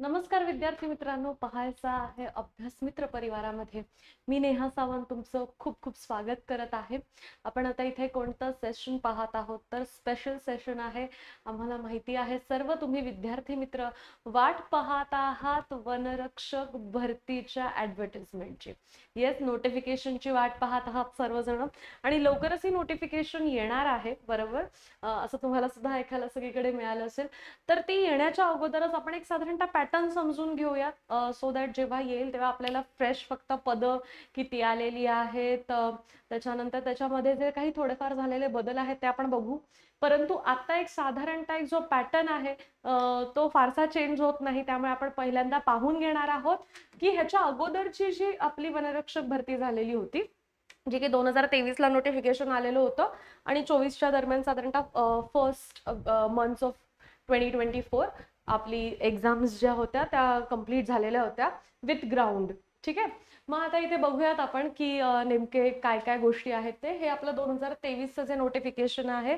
नमस्कार विद्यार्थी मित्रांनो, पाहायचा आहे अभ्यास मित्र परिवारामध्ये मी नेहा सावंत तुमचं खूप खूप स्वागत करत आहे। आपण आता इथे कोणतं सेशन पाहत आहोत तर स्पेशल सेशन आहे। आम्हाला माहिती आहे सर्व तुम्ही विद्यार्थी मित्र वाट पाहत आहात वनरक्षक भरतीच्या ॲडव्हर्टाइजमेंटची। येस, नोटिफिकेशनची वाट पाहत आहात सर्वजण आणि लवकरच ही नोटिफिकेशन येणार आहे, बरोबर? असं तुम्हाला सुद्धा ऐकायला सगळीकडे मिळालं असेल। तर ती येण्याच्या अगोदरच आपण एक साधारणतः पॅटर्न समजून घेऊयात, सो दॅट जेव्हा येईल तेव्हा आपल्याला फ्रेश फक्त पदं किती आलेली आहेत, त्याच्यानंतर त्याच्यामध्ये जे काही थोडेफार झालेले बदल आहेत ते आपण बघू। परंतु आता एक साधारणतः एक जो पॅटर्न आहे तो फारसा चेंज होत नाही, त्यामुळे आपण पहिल्यांदा पाहून घेणार आहोत की ह्याच्या अगोदरची जी आपली वनरक्षक भरती झालेली होती, जे की 2023 ला नोटिफिकेशन आलेलं होतं आणि 24च्या दरम्यान साधारणतः फर्स्ट मंथ्स ऑफ 2024 आपली एक्झाम्स ज्या होत्या त्या कंप्लीट झालेल्या होत्या विथ ग्राउंड। ठीक आहे, मग आता इथे बघूयात आपण की नेमके काय काय गोष्टी आहेत ते। हे आपलं 2023चं जे नोटिफिकेशन आहे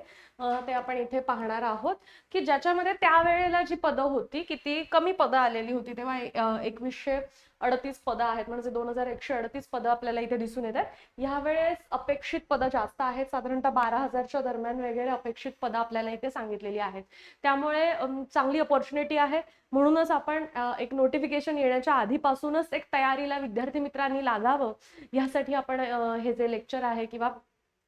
ते आपण इथे पाहणार आहोत की ज्याच्यामध्ये त्यावेळेला जी पदं होती किती कमी पदं आलेली होती, तेव्हा 2138 पदं आहेत, म्हणजे 2138 पदं आपल्याला इथे दिसून येतात। यावेळेस अपेक्षित पदं जास्त आहेत, साधारणतः 12,000च्या दरम्यान वगैरे अपेक्षित पदं आपल्याला इथे सांगितलेली आहेत। त्यामुळे चांगली अपॉर्च्युनिटी आहे, म्हणूनच आपण एक नोटिफिकेशन येण्याच्या आधीपासूनच एक तयारीला विद्यार्थी मित्रांनी लागावं, यासाठी आपण हे जे लेक्चर आहे किंवा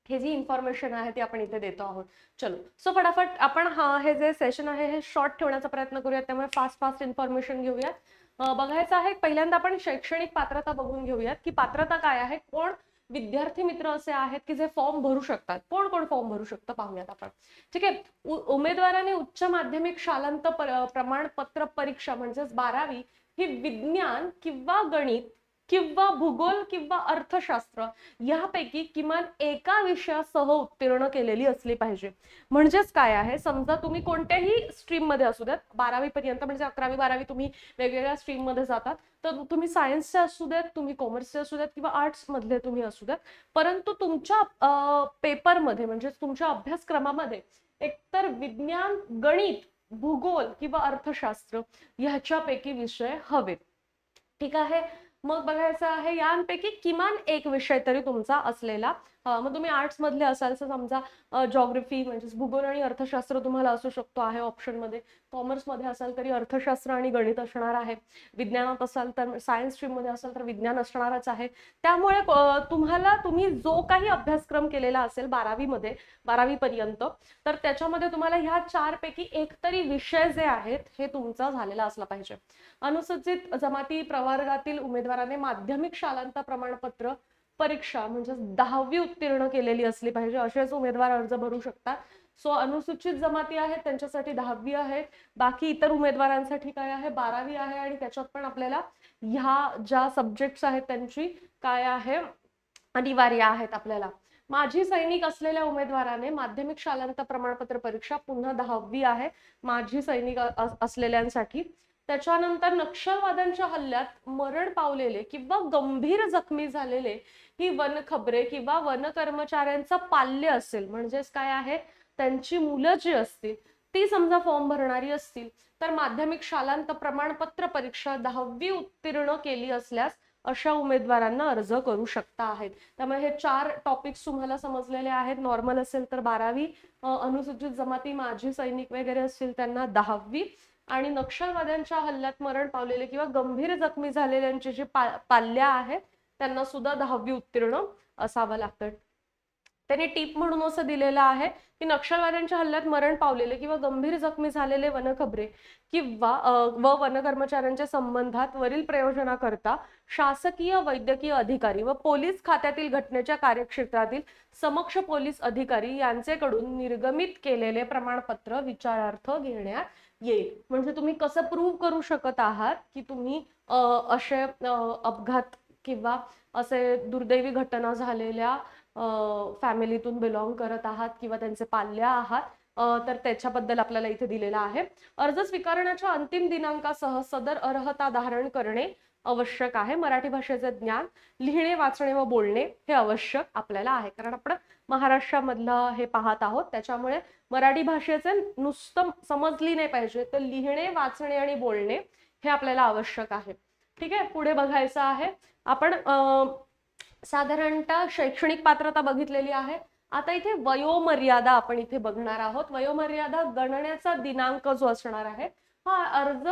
हे जी इन्फॉर्मेशन आहे ती आपण इथे देतो आहोत। चलो, सो फटाफट आपण हे जे सेशन आहे हे शॉर्ट ठेवण्याचा प्रयत्न करूयात, त्यामुळे फास्ट इन्फॉर्मेशन घेऊयात। बघायचं आहे पहिल्यांदा आपण शैक्षणिक पात्रता बघून घेऊयात की पात्रता काय आहे, कोण विद्यार्थी मित्र असे आहेत की जे फॉर्म भरू शकतात, कोण कोण फॉर्म भरू शकतं पाहूयात आपण। ठीक आहे, उमेदवाराने उच्च माध्यमिक शालांत प्रमाणपत्र परीक्षा म्हणजेच 12वी ही विज्ञान किंवा गणित किंवा भूगोल किंवा अर्थशास्त्र यापैकी किमान एका विषयासह उत्तीर्ण केलेली असली पाहिजे। म्हणजेच काय आहे, समजा तुम्ही कोणत्याही स्ट्रीम मध्ये असू द्यात, 12वी पर्यंत म्हणजे 11वी 12वी तुम्ही वेगवेगळ्या स्ट्रीम मध्ये जातात, तर तुम्ही सायन्सचे असू द्यात, तुम्ही कॉमर्सचे असू द्यात किंवा आर्ट्स मधले तुम्ही असू द्यात, परंतु तुमच्या पेपरमध्ये म्हणजे तुमच्या अभ्यासक्रमामध्ये एकतर विज्ञान, गणित, भूगोल किंवा अर्थशास्त्र ह्याच्यापैकी विषय हवेत। ठीक आहे, मग बघायचं आहे यांपैकी किमान एक विषय तरी तुमचा असलेला, मग तुम्ही आर्ट्स मधले असाल तर समजा जॉग्राफी म्हणजे भूगोल आणि अर्थशास्त्र तुम्हाला असू शकतो आहे ऑप्शन मध्ये, कॉमर्स मध्ये असाल तरी अर्थशास्त्र आणि गणित असणार आहे, विज्ञानात असाल तर सायन्स स्ट्रीम मध्ये असाल तर विज्ञान असणारच आहे। त्यामुळे तुम्ही जो काही अभ्यासक्रम केलेला असेल 12वी मध्ये 12वी पर्यंत, तर त्याच्यामध्ये तुम्हाला ह्या चार पैकी एक तरी विषय जे आहेत हे तुमचा झालेला असला पाहिजे। अनुसूचित जमाती प्रवर्गातील उमेदवाराने माध्यमिक शालांत प्रमाणपत्र परीक्षा म्हणजे 10वी उत्तीर्ण केलेली असली पाहिजे, असेच उमेदवार अर्ज भरू शकतात। सो अनुसूचित जमाती आहेत त्यांच्यासाठी 10वी आहे, बाकी इतर उमेदवारांसाठी काय आहे 12वी आहे, आणि त्याच्यात पण आपल्याला ह्या ज्या सब्जेक्ट्स आहेत त्यांची काय आहे अनिवार्य आहेत आपल्याला। माजी सैनिक असलेल्या उमेदवाराने माध्यमिक शालांत प्रमाणपत्र परीक्षा पुन्हा 10वी आहे माजी सैनिक असलेल्यांसाठी। त्याच्यानंतर नक्षलवाद्यांच्या हल्ल्यात मरण पावलेले किंवा गंभीर जखमी झालेले ही वनखबरे किंवा वन कर्मचाऱ्यांचा पाल्य असेल, म्हणजेच काय आहे त्यांची मुलं जी असतील ती समजा फॉर्म भरणारी असतील, तर माध्यमिक शालांत प्रमाणपत्र परीक्षा 10वी उत्तीर्ण केली असल्यास अशा उमेदवारांना अर्ज करू शकता आहेत। त्यामुळे हे चार टॉपिक्स तुम्हाला समजलेले आहेत। नॉर्मल असेल तर 12वी, अनुसूचित जमाती माजी सैनिक वगैरे असतील त्यांना 10वी, आणि नक्षलवाद्यांच्या हल्ल्यात मरण पावलेले किंवा गंभीर जखमी झालेल्यांचे जे पाल्या आहेत त्यांना सुद्धा 10वी उत्तीर्ण असावं लागतं। त्यांनी टीप म्हणून असं दिलेलं आहे की नक्षलवाद्यांच्या हल्ल्यात मरण पावलेले किंवा गंभीर जखमी झालेले वनखबरे किंवा वन कर्मचाऱ्यांच्या संबंधात वरील प्रयोजनाकरता शासकीय वैद्यकीय अधिकारी व पोलीस खात्यातील घटनेच्या कार्यक्षेत्रातील समक्ष पोलीस अधिकारी यांचेकडून निर्गमित केलेले प्रमाणपत्र विचारार्थ घेण्यात येईल। म्हणजे तुम्ही कसं प्रूव्ह करू शकत आहात की तुम्ही असे अपघात किंवा असे दुर्दैवी घटना झालेल्या फॅमिलीतून बिलॉंग करत आहात किंवा त्यांचे पाल्य आहात, तर त्याच्याबद्दल आपल्याला इथे दिलेला आहे। अर्ज स्वीकारण्याच्या अंतिम दिनांकासह सदर अर्हता धारण करणे आवश्यक आहे। मराठी भाषेचे ज्ञान, लिहिणे वाचणे व बोलणे हे आवश्यक आपल्याला आहे, कारण आपण महाराष्ट्रामधलं हे पाहत आहोत, त्याच्यामुळे मराठी भाषेचे नुसतं समजली नाही पाहिजे, तर लिहिणे वाचणे आणि बोलणे हे आपल्याला आवश्यक आहे. ठीक आहे, पुढे बघायचं आहे आपण साधारणतः शैक्षणिक पात्रता बघितलेली आहे. आता इथे वयोमर्यादा आपण इथे बघणार आहोत. वयोमर्यादा गणण्याचा दिनांक जो असणार आहे हा अर्ज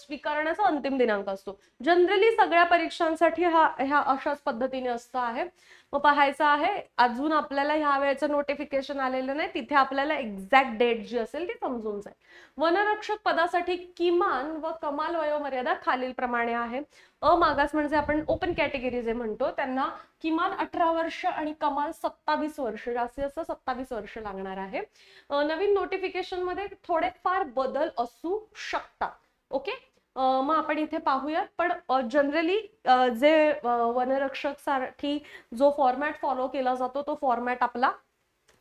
स्वीकारण्याचा अंतिम दिनांक असतो. जनरली सगळ्या परीक्षांसाठी ह्या अशाच पद्धतीने असतं आहे. मग पाहायचं आहे अजून आपल्याला ह्या वेळेचं नोटिफिकेशन आलेलं नाही, तिथे आपल्याला एक्झॅक्ट डेट जी असेल ती समजून जाईल. वनरक्षक पदासाठी किमान व कमाल वयोमर्यादा खालील प्रमाणे आहे. मागास म्हणजे आपण ओपन कॅटेगरी जे म्हणतो त्यांना किमान 18 वर्ष आणि कमाल 27 वर्ष, जास्तीत जास्त 27 वर्ष लागणार आहे. नवीन नोटिफिकेशन मध्ये थोडेफार बदल असू शकतात. ओके, मग आपण इथे पाहूया. पण जनरली जे वनरक्षक साठी जो फॉर्मॅट फॉलो केला जातो तो फॉर्मॅट आपला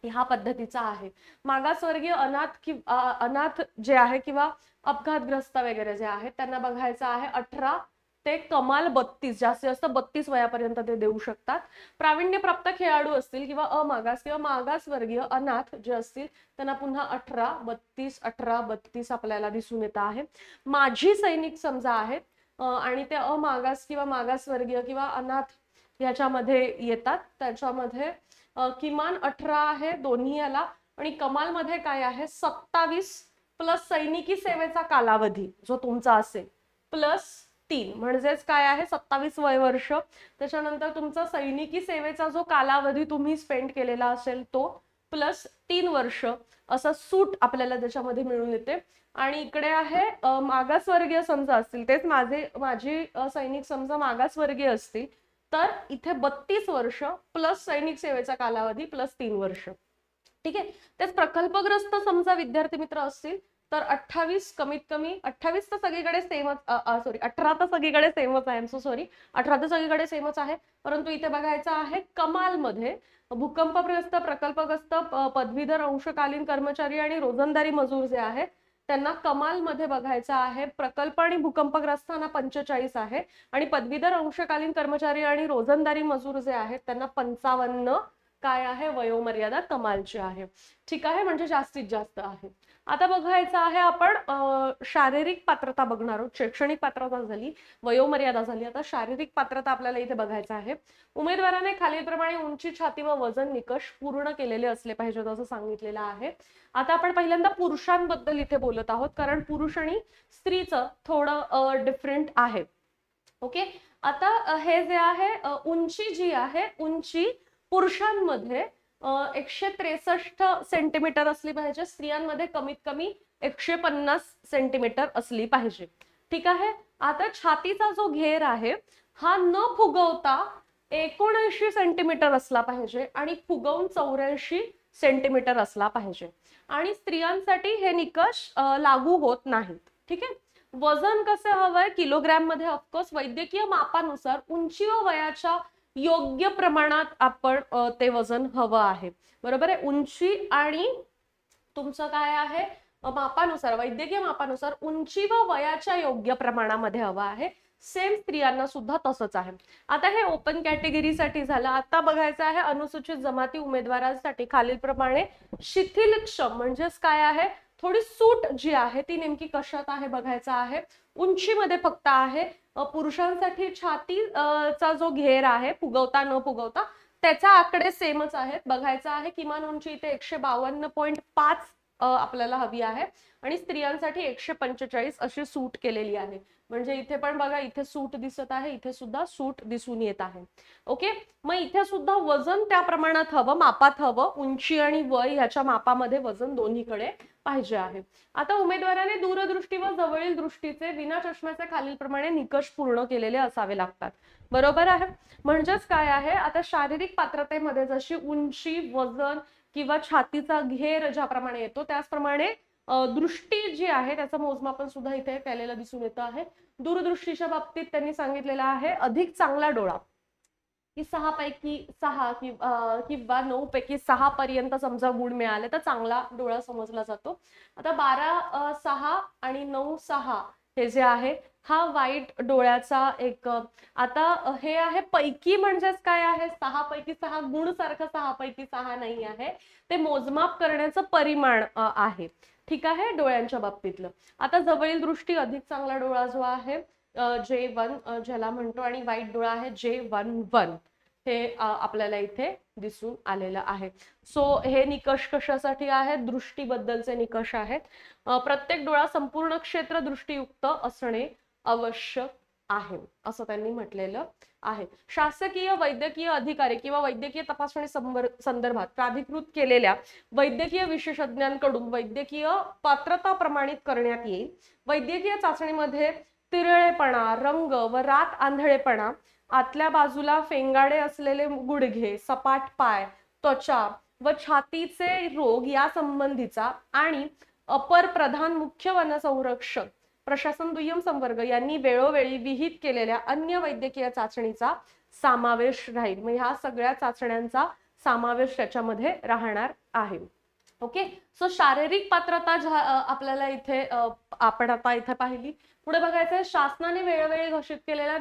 ह्या पद्धतीचा आहे. मागासवर्गीय अनाथ जे आहे किंवा अपघातग्रस्त वगैरे जे आहेत त्यांना बघायचं आहे 18 ते कमाल 32, जास्तीत जास्त 32 वयापर्यंत ते देऊ शकतात. प्रावीण्यप्राप्त खेळाडू असतील किंवा अमागास किंवा मागासवर्गीय अनाथ जे असतील त्यांना पुन्हा 18, 32, 18, 32 आपल्याला दिसून येत आहे. माजी सैनिक समजा आहेत आणि ते अमागास किंवा मागासवर्गीय किंवा अनाथ याच्यामध्ये येतात. त्याच्यामध्ये किमान 18 आहे दोन्ही याला आणि कमाल मध्ये काय आहे 27 प्लस सैनिकी सेवेचा कालावधी जो तुमचा असेल प्लस 3 म्हणजेच काय आहे 27 वय वर्ष. त्याच्यानंतर तुमचा सैनिकी सेवेचा जो कालावधी तुम्ही स्पेंड केलेला असेल तो प्लस 3 वर्ष असा सूट आपल्याला त्याच्यामध्ये मिळून येते. आणि इकडे आहे मागासवर्गीय समजा असतील, तेच माझी सैनिक समजा मागासवर्गीय असतील तर इथे 32 वर्ष प्लस सैनिक सेवेचा कालावधी प्लस 3 वर्ष. ठीक आहे, तेच प्रकल्पग्रस्त समजा विद्यार्थी मित्र असतील तर 28 कमीत कमी 28 तर सगळीकडे सेमच, सॉरी 18 तर सगळीकडे सेमच आहे, सॉरी 18 तर सगळीकडे सेमच आहे. परंतु इथे बघायचं आहे कमाल मध्ये भूकंपग्रस्त, प्रकल्पग्रस्त, पदवीधर, अंशकालीन कर्मचारी आणि रोजंदारी मजूर जे आहेत त्यांना कमाल मध्ये बघायचं आहे. प्रकल्प आणि भूकंपग्रस्तांना 45 आहे आणि पदवीधर, अंशकालीन कर्मचारी आणि रोजंदारी मजूर जे आहेत त्यांना 55 काय आहे वयोमर्यादा कमालची आहे. ठीक आहे, म्हणजे जास्तीत जास्त आहे. आता बघायचं आहे आपण शारीरिक पात्रता बघणार आहोत. शैक्षणिक पात्रता झाली, वयोमर्यादा झाली, आता शारीरिक पात्रता आपल्याला इथे बघायचं आहे. उमेदवाराने खालीलप्रमाणे उंची, छाती व वजन निकष पूर्ण केलेले असले पाहिजेत असं सांगितलेलं आहे. आता आपण पहिल्यांदा पुरुषांबद्दल इथे बोलत आहोत कारण पुरुष आणि स्त्रीचं थोडं डिफरंट आहे. ओके, आता हे जे आहे उंची जी आहे, उंची पुरुषांमध्ये 163 सेंटीमीटर असली पाहिजे, स्त्रियांमध्ये कमीत कमी 150 सेंटीमीटर असली पाहिजे. ठीक आहे, आता छातीचा जो घेर आहे हा न फुगवता 79 सेंटीमीटर असला पाहिजे आणि फुगवून 84 सेंटीमीटर असला पाहिजे. आणि स्त्रियांसाठी हे निकष लागू होत नाहीत. ठीक आहे, वजन कसं हवंय किलोग्रॅम मध्ये, ऑफकोर्स वैद्यकीय मापानुसार उंची व वयाच्या योग्य प्रमाणात आपण ते वजन हवं आहे. बरोबर आहे, उंची आणि तुमचं काय आहे मापानुसार, वैद्यकीय मापानुसार उंची व वयाच्या योग्य प्रमाणामध्ये हवं आहे. सेम स्त्रियांना सुद्धा तसंच आहे. आता हे ओपन कॅटेगरीसाठी झालं. आता बघायचं आहे अनुसूचित जमाती उमेदवारांसाठी खालीलप्रमाणे शिथिलक्षम म्हणजेच काय आहे थोडी सूट जी आहे ती नेमकी कशात आहे बघायचं आहे. उंचीमध्ये फक्त आहे. पुरुषांसाठी छातीचा जो घेर आहे फुगवता न फुगवता त्याचा आकडे सेमच आहेत. बघायचं आहे किमान उंची इथे 152.5 आपल्याला हवी आहे आणि स्त्रियांसाठी 145 अशी सूट केलेली आहे. म्हणजे इथे पण बघा इथे सूट दिसत आहे, इथे सुद्धा सूट दिसून येत आहे. ओके, मग इथे सुद्धा वजन त्या प्रमाणात हवं, मापात हवं. उंची आणि वय ह्याच्या मापामध्ये वजन दोन्हीकडे पाहिजे आहे. आता उमेदवाराने दूरदृष्टी व जवळील दृष्टीचे विना चष्म्याचे खालीलप्रमाणे निकष पूर्ण केलेले असावे लागतात. बरोबर आहे, म्हणजेच काय आहे आता शारीरिक पात्रतेमध्ये जशी उंची, वजन किंवा छातीचा घेर ज्याप्रमाणे येतो त्याचप्रमाणे दृष्टी जी आहे त्याचं मोजमापन सुद्धा इथे केलेलं दिसून येतं आहे. दूरदृष्टीच्या बाबतीत त्यांनी सांगितलेलं आहे अधिक चांगला डोळा की 6 पैकी 6 किंवा 9 पैकी 6 पर्यंत समजा गुण मिळाले तर चांगला डोळा समजला जातो. आता 12, 6 आणि 9, 6 हे जे आहे हा वाईट डोळ्याचा एक. आता हे आहे पैकी म्हणजेच काय आहे 6 पैकी 6 गुण सारखं 6 पैकी 6 नाही आहे, ते मोजमाप करण्याचं परिमाण आहे. ठीक आहे, डोळ्यांच्या बाबतीतलं. आता जवळील दृष्टी अधिक चांगला डोळा जो आहे J1 ज्याला म्हणतो, आणि वाईट डोळा आहे J11 हे आपल्याला इथे दिसून आलेलं आहे. सो हे निकष कशासाठी आहेत? दृष्टीबद्दलचे निकष आहेत. प्रत्येक डोळा संपूर्ण क्षेत्र दृष्टीयुक्त असणे आवश्यक आहे असं त्यांनी म्हटलेलं आहे. शासकीय वैद्यकीय अधिकारी किंवा वैद्यकीय तपासणी संदर्भात प्राधिकृत केलेल्या वैद्यकीय विशेषज्ञांकडून वैद्यकीय पात्रता प्रमाणित करण्यात येईल. वैद्यकीय चाचणीमध्ये तिरळेपणा, रंग व रात आंधळेपणा, आतल्या बाजूला फेंगाडे असलेले गुडघे, सपाट पाय, त्वचा व छातीचे रोग या संबंधीचा आणि अपर प्रधान मुख्य वनसंरक्षक प्रशासन दुय्यम संवर्ग यांनी वेळोवेळी विहित केलेल्या अन्य वैद्यकीय चाचणीचा समावेश राहील. मग ह्या सगळ्या चाचण्यांचा समावेश त्याच्यामध्ये राहणार आहे. ओके, सो शारीरिक पात्रता आपल्याला इथे आपण आता इथे पाहिली. पुढे बघायचंय, शासनाने वेळोवेळी घोषित केलेल्या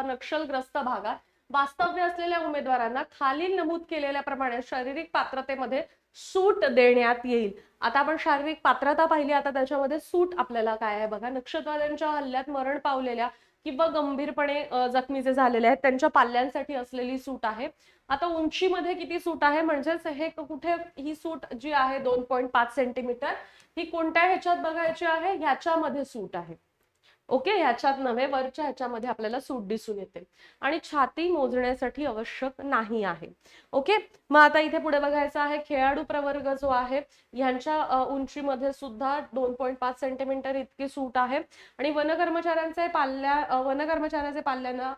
नक्षलग्रस्त भागात वास्तव्य असलेल्या उमेदवारांना खालील नमूद केलेल्याप्रमाणे शारीरिक पात्रतेमध्ये सूट देण्यात येईल. आता आपण शारीरिक पात्रता पाहिली, आता त्याच्यामध्ये सूट आपल्याला काय आहे बघा. नक्षलवाद्यांच्या हल्ल्यात मरण पावलेल्या किंवा गंभीरपणे जखमी जे झालेले आहेत त्यांच्या पाल्यांसाठी असलेली सूट आहे. आता उंचीमध्ये किती सूट आहे, म्हणजेच हे कुठे ही सूट जी आहे 2.5 सेंटीमीटर, ही कोणत्या ह्याच्यात बघायची आहे, ह्याच्यामध्ये सूट आहे. ओके, ह्याच्यात नव्हे, वरच्या ह्याच्यामध्ये आपल्याला सूट दिसून येते. आणि छाती मोजण्यासाठी आवश्यक नाही आहे. ओके, मग आता इथे पुढे बघायचं आहे, खेळाडू प्रवर्ग जो आहे ह्यांच्या उंचीमध्ये सुद्धा 2.5 सेंटीमीटर इतकी सूट आहे. आणि वनकर्मचाऱ्याचे पाल्यांना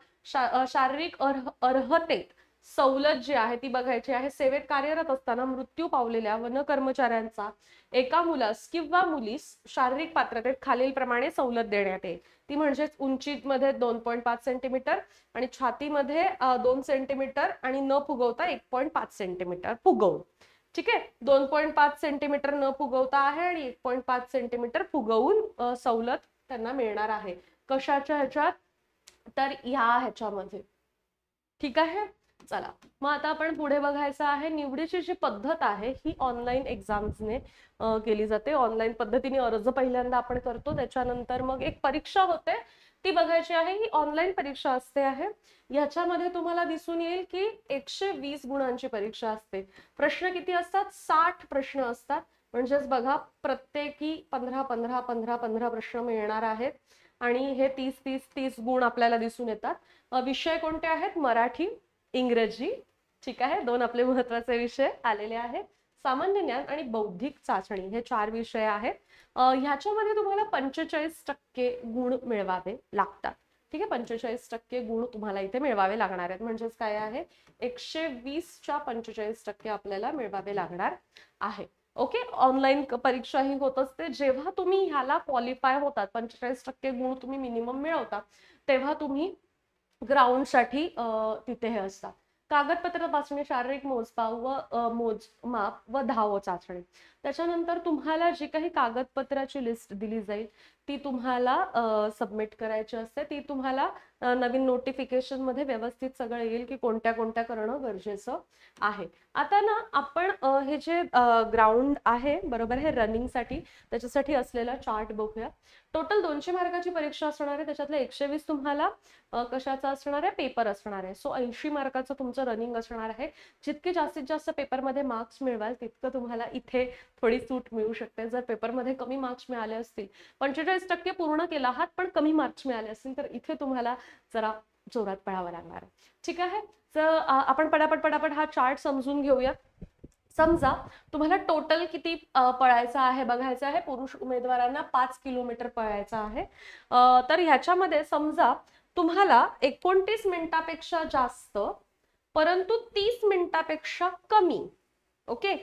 शारीरिक अर्हतेत सवलत जी आहे ती बघायची आहे. सेवेत कार्यरत असताना मृत्यू पावलेल्या वनकर्मचाऱ्यांचा एका मुलास किंवा मुलीस शारीरिक पात्रतेत खालील प्रमाणे सवलत देण्यात येईल. ती म्हणजेच उंचीमध्ये 2.5 सेंटीमीटर आणि छातीमध्ये 2 सेंटीमीटर आणि न फुगवता 1.5 सेंटीमीटर फुगवून. ठीक आहे, 2.5 सेंटीमीटर न फुगवता आहे आणि 1.5 सेंटीमीटर फुगवून सवलत त्यांना मिळणार आहे. कशाच्या ह्याच्यात, तर ह्या ह्याच्यामध्ये. ठीक आहे, चला मग आता आपण पुढे बघायचं आहे, निवडीची जी पद्धत आहे ही ऑनलाईन एक्झाम्सने केली जाते. ऑनलाईन पद्धतीने अर्ज पहिल्यांदा आपण करतो, त्याच्यानंतर मग एक परीक्षा होते ती बघायची आहे. ही ऑनलाईन परीक्षा असते आहे. याच्यामध्ये तुम्हाला दिसून येईल की 120 गुणांची परीक्षा असते. प्रश्न किती असतात, 60 प्रश्न असतात. म्हणजेच बघा, प्रत्येकी 15 प्रश्न मिळणार आहेत आणि हे 30 गुण आपल्याला दिसून येतात. विषय कोणते आहेत, मराठी, इंग्रजी. ठीक आहे, 2 आपले महत्वाचे विषय आलेले आहेत. सामान्य ज्ञान आणि बौद्धिक चाचणी हे 4 विषय आहेत. ह्याच्यामध्ये तुम्हाला 45% गुण मिळवावे लागतात. ठीक आहे, 45% गुण तुम्हाला इथे मिळवावे लागणार आहेत. म्हणजेच काय आहे, 120च्या 45% आपल्याला मिळवावे लागणार आहे. ओके, ऑनलाईन परीक्षा ही होत असते. जेव्हा तुम्ही ह्याला क्वालिफाय होतात, 45% गुण तुम्ही मिनिमम मिळवता, तेव्हा तुम्ही ग्राउंड साठी तिथे हे असतात. कागदपत्र तपासणी, शारीरिक मोजमाप व धाव चाचणी. त्याच्यानंतर तुम्हाला जी काही कागदपत्राची लिस्ट दिली जाईल ती तुम्हाला सबमिट करायची असते. ती तुम्हाला नवीन नोटिफिकेशन मध्ये व्यवस्थित सगळं येईल की कोणत्या कोणत्या करणं गरजेचं आहे. आता ना आपण हे जे ग्राउंड आहे बरोबर, हे रनिंग साठी त्याच्यासाठी असलेला चार्ट बघूया. टोटल 200 मार्काची परीक्षा असणार आहे. त्याच्यातले 120 तुम्हाला कशाचा असणार आहे, पेपर असणार आहे. सो 80 मार्काचं तुमचं रनिंग असणार आहे. जितके जास्तीत जास्त पेपरमध्ये मार्क्स मिळवाल तितकं तुम्हाला इथे थोडी सूट मिळू शकते. जर पेपरमध्ये कमी मार्क्स मिळाले असतील, 45% पूर्ण केला आहात पण कमी मार्क्स मिळाले असतील, तर इथे तुम्हाला जरा जोरात पळावं लागणार आहे. ठीक आहे, तर आपण पटापट हा चार्ट समजून घेऊया. समजा तुम्हाला टोटल किती पळायचं आहे बघायचं आहे. पुरुष उमेदवारांना 5 किलोमीटर पळायचं आहे. तर ह्याच्यामध्ये समजा तुम्हाला 29 मिनिटापेक्षा जास्त परंतु 30 मिनिटापेक्षा कमी, ओके,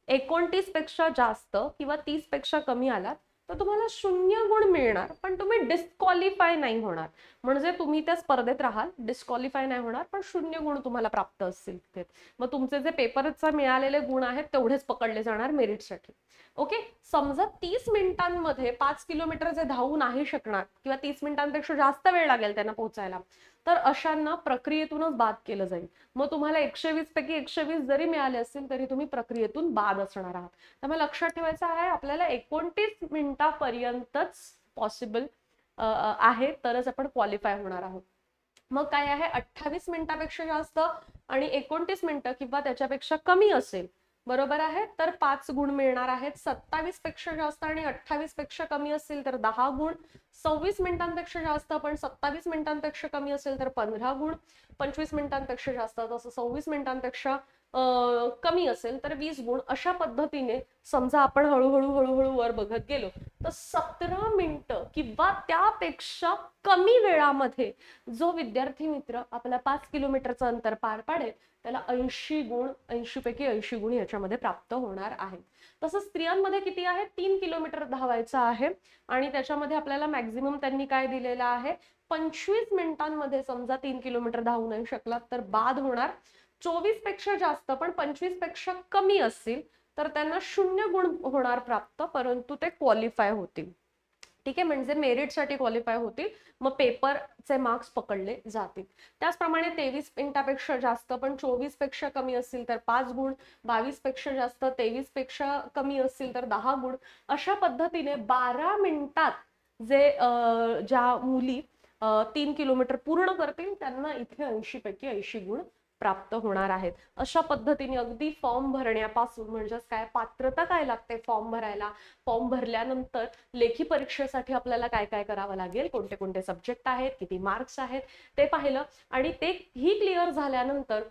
29 पेक्षा जास्त किंवा 30 पेक्षा कमी आलात तर तुम्हाला 0 गुण मिळणार, पण तुम्ही डिस्क्वालिफाय नाही होणार. म्हणजे तुम्ही त्या स्पर्धेत राहाल, डिस्क्वालिफाय नाही होणार, पण 0 गुण तुम्हाला प्राप्त असतील तिथे. मग तुमचे जे पेपरचे मिळालेले गुण आहेत तेवढेच पकडले जाणार मेरिटसाठी. ओके, समजा 30 मिनिटांमध्ये 5 किलोमीटर जे धावू नाही शकणार किंवा 30 मिनिटांपेक्षा जास्त वेळ लागेल त्यांना पोहोचायला, तर अशांना प्रक्रियेतूनच बाद केलं जाईल. मग तुम्हाला 120 पैकी 120 जरी मिळाले असतील तरी तुम्ही प्रक्रियेतून बाद असणार आहात. त्यामुळे लक्षात ठेवायचं आहे आपल्याला 29 मिनिटापर्यंतच पॉसिबल आहे, तरच आपण क्वालिफाय होणार आहोत. मग काय आहे, 28 मिनिटापेक्षा जास्त आणि 29 मिनिटं किंवा त्याच्यापेक्षा कमी असेल, बरोबर आहे, तर 5 गुण मिळणार आहेत. 27 पेक्षा जास्त आणि 28 पेक्षा कमी असेल तर 10 गुण. 26 मिनिटांपेक्षा जास्त पण 27 मिनिटांपेक्षा कमी असेल तर 15 गुण. 25 मिनिटांपेक्षा जास्त तसं 26 मिनिटांपेक्षा कमी असेल तर 20 गुण. अशा पद्धतीने समजा आपण हळूहळू हळूहळू वर बघत गेलो तर 17 मिनिटं किंवा त्यापेक्षा कमी वेळामध्ये जो विद्यार्थी मित्र आपला 5 किलोमीटरचं अंतर पार पाडेल त्याला 80 गुण, 80 पैकी 80 गुण याच्यामध्ये प्राप्त होणार आहेत. तसंच स्त्रियांमध्ये किती आहे, 3 किलोमीटर धावायचं आहे आणि त्याच्यामध्ये आपल्याला मॅक्झिमम त्यांनी काय दिलेलं आहे, 25 मिनिटांमध्ये समजा 3 किलोमीटर धावू नाही शकलात तर बाद होणार. 24 पेक्षा जास्त पण 25 पेक्षा कमी असतील तर त्यांना 0 गुण होणार प्राप्त, परंतु ते क्वालिफाय होतील. ठीक आहे, म्हणजे मेरिटसाठी क्वालिफाय होतील, मग पेपरचे मार्क्स पकडले जातील. त्याचप्रमाणे 23 मिनिटापेक्षा जास्त पण 24 पेक्षा कमी असतील तर 5 गुण. 22 पेक्षा जास्त 23 पेक्षा कमी असतील तर 10 गुण. अशा पद्धतीने 12 मिनिटात जे ज्या मुली 3 किलोमीटर पूर्ण करतील त्यांना इथे 80 पैकी 80 गुण प्राप्त होणार आहेत. अशा पद्धतीने अगदी फॉर्म भरण्यापासून, म्हणजेच काय पात्रता काय लागते फॉर्म भरायला, फॉर्म भरल्यानंतर लेखी परीक्षेसाठी आपल्याला काय काय करावं लागेल, कोणते कोणते सब्जेक्ट आहेत, किती मार्क्स आहेत ते पाहिलं. आणि ते ही क्लिअर झाल्यानंतर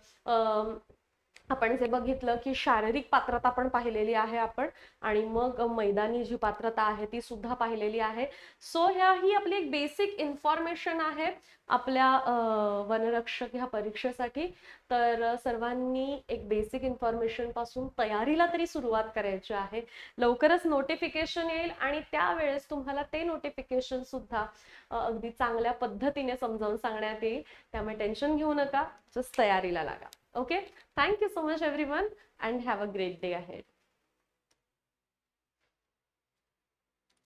आपण जे बघितलं की शारीरिक पात्रता पण पाहिलेली आहे आपण, आणि मग मैदानी जी पात्रता आहे ती सुद्धा पाहिलेली आहे. सो ह्या ही आपली एक बेसिक इन्फॉर्मेशन आहे आपल्या वनरक्षक ह्या परीक्षेसाठी. तर सर्वांनी एक बेसिक इन्फॉर्मेशन पासून तयारीला तरी सुरुवात करायची आहे. लवकरच नोटिफिकेशन येईल आणि त्यावेळेस तुम्हाला ते नोटिफिकेशन सुद्धा अगदी चांगल्या पद्धतीने समजावून सांगण्यात येईल. त्यामुळे टेन्शन घेऊ नका, जस्ट तयारीला लागा. Okay, thank you so much everyone and have a great day ahead.